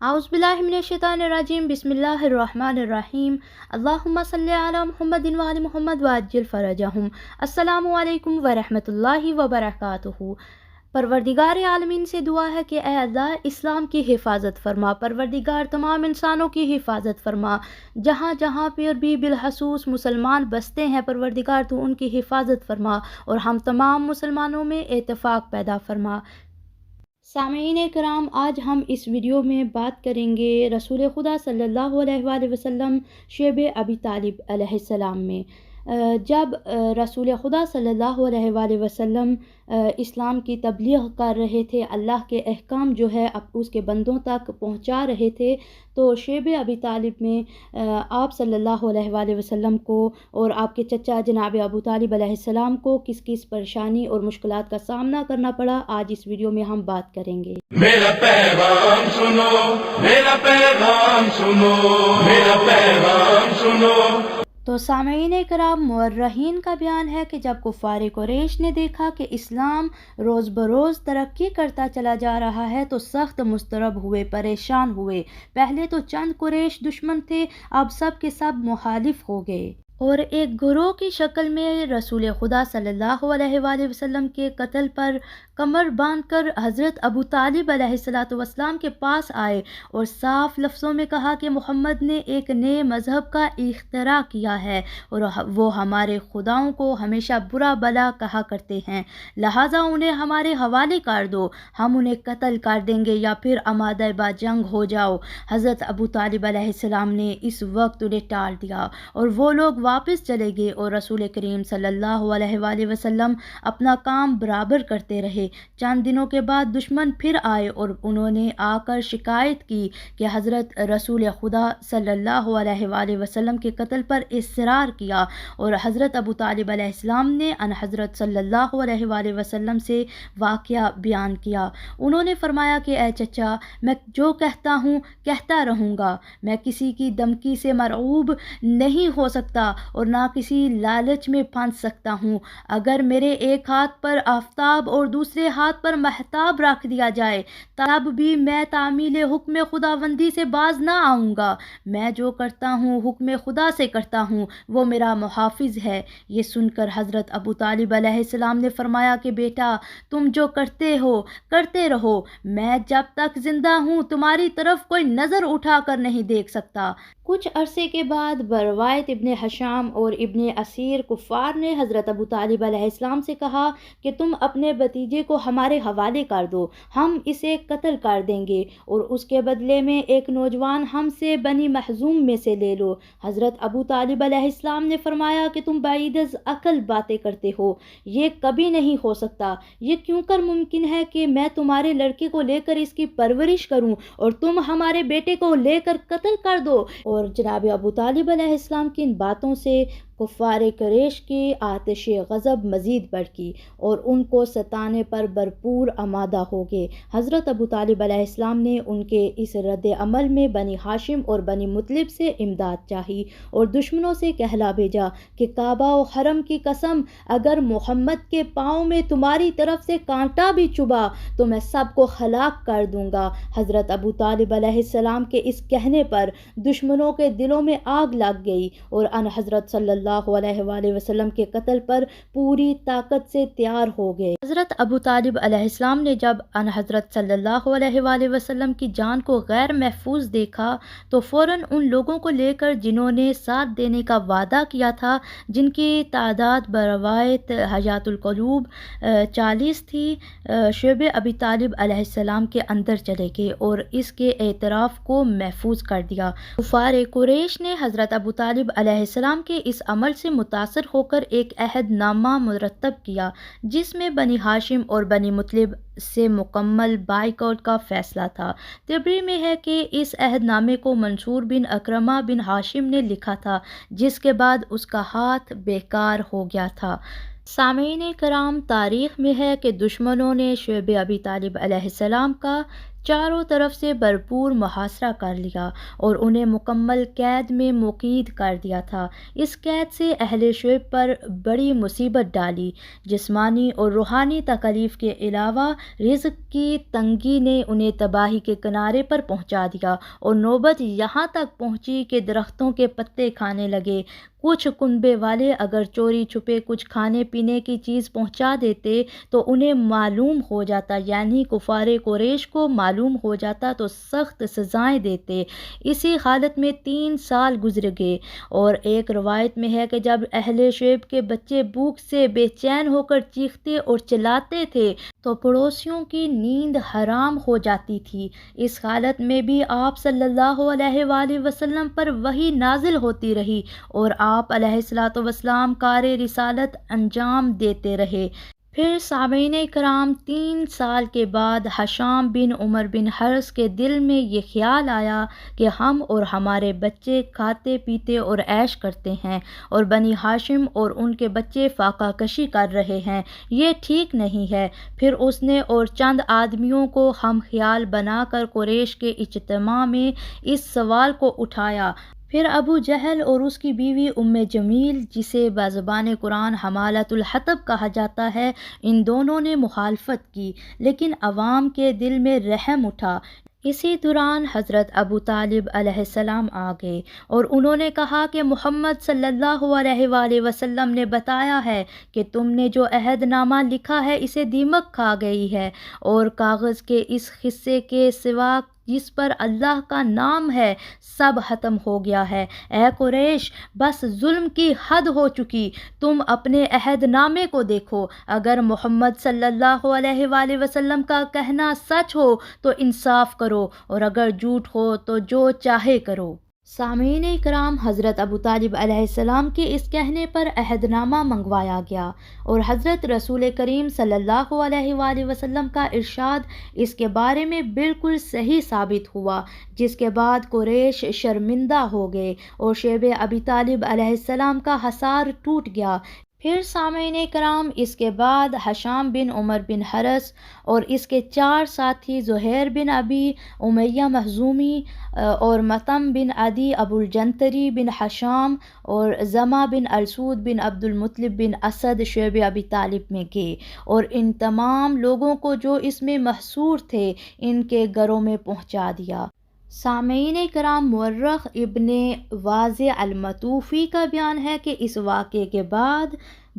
اعوذ باللہ من الشیطان الرجیم بسم اللہ الرحمن الرحیم اللہم صلی علی محمد وعلی محمد وعجل فرجہم۔ السلام علیکم ورحمۃ اللہ وبرکاتہ۔ پروردگار عالمین سے دعا ہے کہ اے اللہ اسلام کی حفاظت فرما، پروردگار تمام انسانوں کی حفاظت فرما، جہاں جہاں پر بھی بالخصوص مسلمان بستے ہیں پروردگار تو ان کی حفاظت فرما اور ہم تمام مسلمانوں میں اتفاق پیدا فرما۔ سامعین کرام، آج ہم اس ویڈیو میں بات کریں گے رسول خدا صلی اللہ علیہ وآلہ وسلم شعب ابی طالب علیہ السلام میں۔ جب رسول خدا صلی اللہ علیہ وآلہ وسلم اسلام کی تبلیغ کر رہے تھے، اللہ کے احکام جو ہے اس کے بندوں تک پہنچا رہے تھے، تو شعب ابی طالب میں آپ صلی اللہ علیہ وآلہ وسلم کو اور آپ کے چچا جناب ابو طالب علیہ السلام کو کس کس پریشانی اور مشکلات کا سامنا کرنا پڑا، آج اس ویڈیو میں ہم بات کریں گے۔ میرا پیغام سنو، میرا پیغام سنو، میرا پیغام سنو۔ تو سامعین کرام، مورخین کا بیان ہے کہ جب کفار قریش نے دیکھا کہ اسلام روز بروز ترقی کرتا چلا جا رہا ہے تو سخت مضطرب ہوئے، پریشان ہوئے۔ پہلے تو چند قریش دشمن تھے، اب سب کے سب مخالف ہو گئے اور ایک گروہ کی شکل میں رسول خدا صلی اللہ علیہ وآلہ وسلم کے قتل پر کمر باندھ کر حضرت ابو طالب علیہ السلام کے پاس آئے اور صاف لفظوں میں کہا کہ محمد نے ایک نئے مذہب کا اختراع کیا ہے اور وہ ہمارے خداؤں کو ہمیشہ برا بلا کہا کرتے ہیں، لہٰذا انہیں ہمارے حوالے کر دو، ہم انہیں قتل کر دیں گے یا پھر آمادہ با جنگ ہو جاؤ۔ حضرت ابو طالب علیہ السلام نے اس وقت انہیں ٹال دیا اور وہ لوگ واپس چلے گئے اور رسول کریم صلی اللہ علیہ وآلہ وسلم اپنا کام برابر کرتے رہے۔ چند دنوں کے بعد دشمن پھر آئے اور انہوں نے آ کر شکایت کی کہ حضرت رسول خدا صلی اللہ علیہ وآلہ وسلم کے قتل پر اصرار کیا، اور حضرت ابو طالب علیہ السلام نے ان حضرت صلی اللہ علیہ وآلہ وسلم سے واقعہ بیان کیا۔ انہوں نے فرمایا کہ اے چچا، میں جو کہتا ہوں کہتا رہوں گا، میں کسی کی دھمکی سے مرعوب نہیں ہو سکتا اور نہ کسی لالچ میں پھنس سکتا ہوں۔ اگر میرے ایک ہاتھ پر آفتاب اور دوسرے ہاتھ پر مہتاب رکھ دیا جائے تب بھی میں تعمیل حکم خداوندی سے باز نہ آؤں گا۔ میں جو کرتا ہوں حکم خدا سے کرتا ہوں، وہ میرا محافظ ہے۔ یہ سن کر حضرت ابو طالب علیہ السلام نے فرمایا کہ بیٹا، تم جو کرتے ہو کرتے رہو، میں جب تک زندہ ہوں تمہاری طرف کوئی نظر اٹھا کر نہیں دیکھ سکتا۔ کچھ عرصے کے بعد بروایت ابن حشام اور ابن اسیر کفار نے حضرت ابو طالب علیہ السلام سے کہا کہ تم اپنے بھتیجے کو ہمارے حوالے کر دو، ہم اسے قتل کر دیں گے اور اس کے بدلے میں ایک نوجوان ہم سے بنی مخزوم میں سے لے لو۔ حضرت ابو طالب علیہ السلام نے فرمایا کہ تم بعید از عقل باتیں کرتے ہو، یہ کبھی نہیں ہو سکتا۔ یہ کیوں کر ممکن ہے کہ میں تمہارے لڑکے کو لے کر اس کی پرورش کروں اور تم ہمارے بیٹے کو لے کر قتل کر دو؟ اور جناب ابو طالب علیہ السلام کی ان باتوں سے کفار قریش کی آتش غضب مزید بڑھی اور ان کو ستانے پر بھرپور آمادہ ہو گئے۔ حضرت ابو طالب علیہ السلام نے ان کے اس رد عمل میں بنی ہاشم اور بنی مطلب سے امداد چاہی اور دشمنوں سے کہلا بھیجا کہ کعبہ و حرم کی قسم، اگر محمد کے پاؤں میں تمہاری طرف سے کانٹا بھی چبھا تو میں سب کو ہلاک کر دوں گا۔ حضرت ابو طالب علیہ السلام کے اس کہنے پر دشمنوں کے دلوں میں آگ لگ گئی اور ان حضرت صلی اللہ علیہ وآلہ وسلم کے قتل پر پوری طاقت سے تیار ہو گئے۔ حضرت ابو طالب علیہ السلام نے جب ان حضرت صلی اللہ علیہ وآلہ وسلم کی جان کو غیر محفوظ دیکھا تو فوراً ان لوگوں کو لے کر جنہوں نے ساتھ دینے کا وعدہ کیا تھا، جن کی تعداد بروایت حیات القلوب 40 تھی، شعب ابی طالب علیہ السلام کے اندر چلے گئے اور اس کے اعتراف کو محفوظ کر دیا۔ کفار قریش نے حضرت ابو طالب علیہ السلام کے اس عمل سے متاثر ہو کر ایک عہد نامہ مرتب کیا جس میں بنی ہاشم اور بنی مطلب سے مکمل بائیکاٹ کا فیصلہ تھا۔ طبری میں ہے کہ اس عہد نامے کو منصور بن اکرمہ بن ہاشم نے لکھا تھا، جس کے بعد اس کا ہاتھ بیکار ہو گیا تھا۔ سامعین کرام، تاریخ میں ہے کہ دشمنوں نے شعب ابی طالب علیہ السلام کا چاروں طرف سے بھرپور محاصرہ کر لیا اور انہیں مکمل قید میں مقید کر دیا تھا۔ اس قید سے اہل شعیب پر بڑی مصیبت ڈالی۔ جسمانی اور روحانی تکالیف کے علاوہ رزق کی تنگی نے انہیں تباہی کے کنارے پر پہنچا دیا اور نوبت یہاں تک پہنچی کہ درختوں کے پتے کھانے لگے۔ کچھ کنبے والے اگر چوری چھپے کچھ کھانے پینے کی چیز پہنچا دیتے تو انہیں معلوم ہو جاتا، یعنی کفار قریش کو معلوم ہو جاتا تو سخت سزائیں دیتے۔ اسی حالت میں 3 سال گزر گئے، اور ایک روایت میں ہے کہ جب اہل شعیب کے بچے بھوک سے بے چین ہو کر چیختے اور چلاتے تھے تو پڑوسیوں کی نیند حرام ہو جاتی تھی۔ اس حالت میں بھی آپ صلی اللہ علیہ وآلہ وسلم پر وحی نازل ہوتی رہی اور آپ علیہ السلام کار رسالت انجام دیتے رہے۔ پھر سامعین کرام 3 سال کے بعد ہشام بن عمر بن حرث کے دل میں یہ خیال آیا کہ ہم اور ہمارے بچے کھاتے پیتے اور عیش کرتے ہیں اور بنی ہاشم اور ان کے بچے فاقہ کشی کر رہے ہیں، یہ ٹھیک نہیں ہے۔ پھر اس نے اور چند آدمیوں کو ہم خیال بنا کر قریش کے اجتماع میں اس سوال کو اٹھایا۔ پھر ابو جہل اور اس کی بیوی ام جمیل، جسے بزبان قرآن حمالۃ الحطب کہا جاتا ہے، ان دونوں نے مخالفت کی، لیکن عوام کے دل میں رحم اٹھا۔ اسی دوران حضرت ابو طالب علیہ السلام آ گئے اور انہوں نے کہا کہ محمد صلی اللہ علیہ وآلہ وسلم نے بتایا ہے کہ تم نے جو عہد نامہ لکھا ہے اسے دیمک کھا گئی ہے، اور کاغذ کے اس حصے کے سوا جس پر اللہ کا نام ہے سب ختم ہو گیا ہے۔ اے قریش، بس ظلم کی حد ہو چکی، تم اپنے عہد نامے کو دیکھو، اگر محمد صلی اللہ علیہ وآلہ وسلم کا کہنا سچ ہو تو انصاف کرو، اور اگر جھوٹ ہو تو جو چاہے کرو۔ سامعین کرام، حضرت ابو طالب علیہ السلام کے اس کہنے پر عہد نامہ منگوایا گیا، اور حضرت رسول کریم صلی اللہ علیہ وآلہ وسلم کا ارشاد اس کے بارے میں بالکل صحیح ثابت ہوا، جس کے بعد قریش شرمندہ ہو گئے اور شیب ابی طالب علیہ السلام کا حصار ٹوٹ گیا۔ پھر سامعین کرام، اس کے بعد ہشام بن عمر بن حرث اور اس کے 4 ساتھی زہیر بن ابی امیہ مخزومی اور مطعم بن عدی ابو الجنتری بن ہشام اور زمہ بن السود بن عبد المطلب بن اسد شیب ابی طالب میں گئے اور ان تمام لوگوں کو جو اس میں محصور تھے ان کے گھروں میں پہنچا دیا۔ سامعین کرام، مورخ ابن واضح المطوفی کا بیان ہے کہ اس واقعے کے بعد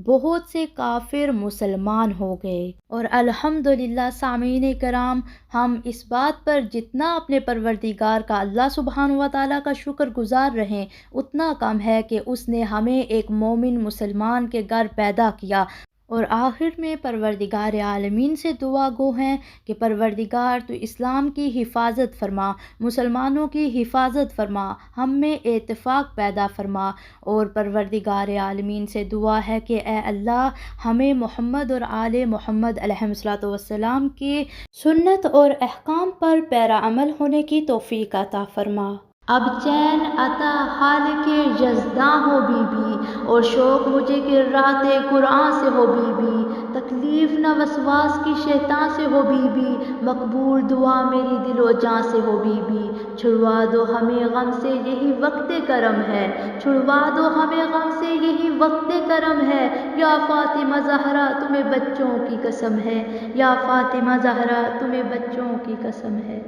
بہت سے کافر مسلمان ہو گئے، اور الحمدللہ سامعین کرام، ہم اس بات پر جتنا اپنے پروردگار کا اللہ سبحانہ و تعالیٰ کا شکر گزار رہیں اتنا کم ہے کہ اس نے ہمیں ایک مومن مسلمان کے گھر پیدا کیا۔ اور آخر میں پروردگار عالمین سے دعا گو ہیں کہ پروردگار تو اسلام کی حفاظت فرما، مسلمانوں کی حفاظت فرما، ہم میں اتفاق پیدا فرما، اور پروردگار عالمین سے دعا ہے کہ اے اللہ ہمیں محمد اور آل محمد علیہ السلام کی سنت اور احکام پر پیرا عمل ہونے کی توفیق عطا فرما۔ اب چین عطا حال کے جزداں ہو بی بی، اور شوق مجھے کہ رات قرآن سے ہو بی بی، تکلیف نہ وسواس کی شیطان سے ہو بی بی، مقبول دعا میری دل و جاں سے ہو بی بی، چھڑوا دو ہمیں غم سے یہی وقت کرم ہے، چھڑوا دو ہمیں غم سے یہی وقت کرم ہے، یا فاطمہ زہرا تمہیں بچوں کی قسم ہے، یا فاطمہ زہرا تمہیں بچوں کی قسم ہے۔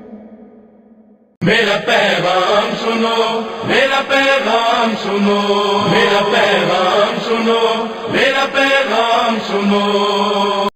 میرا پیغام سنو، میرا پیغام سنو، میرا پیغام سنو، میرا پیغام سنو۔